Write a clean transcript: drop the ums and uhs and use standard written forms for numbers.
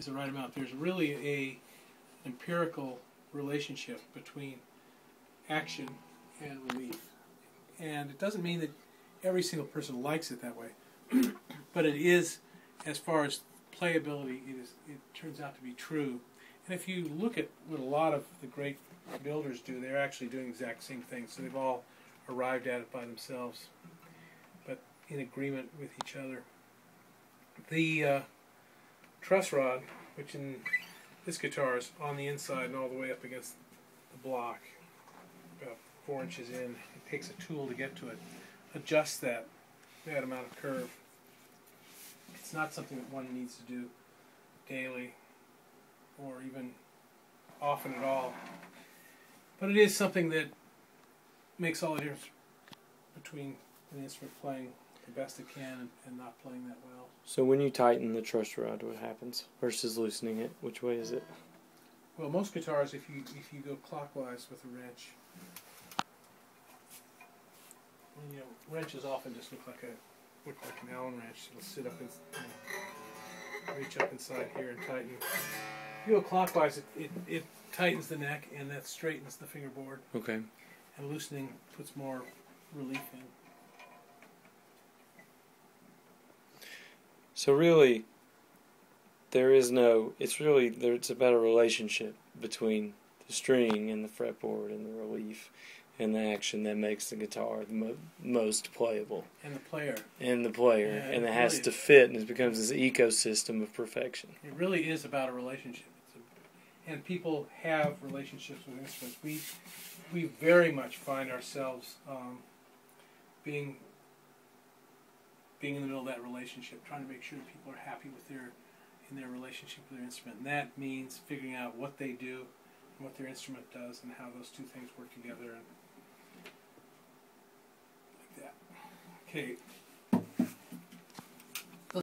is the right amount. There's really a empirical relationship between action and relief. And it doesn't mean that every single person likes it that way, but it is, as far as playability, it turns out to be true. And if you look at what a lot of the great builders do, they're actually doing the exact same thing. So they've all arrived at it by themselves, but in agreement with each other. The truss rod, which in this guitar is on the inside and all the way up against the block, about 4 inches in. It takes a tool to get to it. Adjust that amount of curve. It's not something that one needs to do daily or even often at all, but it is something that makes all the difference between an instrument playing the best it can and not playing that well. So when you tighten the truss rod, what happens versus loosening it? Which way is it? Well, most guitars, if you go clockwise with a wrench, you know, wrenches often just look like an Allen wrench. It'll sit up and reach up inside here and tighten. If you go clockwise, it tightens the neck and that straightens the fingerboard. Okay. And loosening puts more relief in. So really, it's about a relationship between the string and the fretboard and the relief and the action that makes the guitar the most playable. And the player. And the player. Yeah, and it has to fit, and it becomes this ecosystem of perfection. It really is about a relationship. And people have relationships with instruments. We very much find ourselves being in the middle of that relationship, trying to make sure that people are happy with in their relationship with their instrument. And that means figuring out what they do and what their instrument does and how those two things work together and like that. Okay.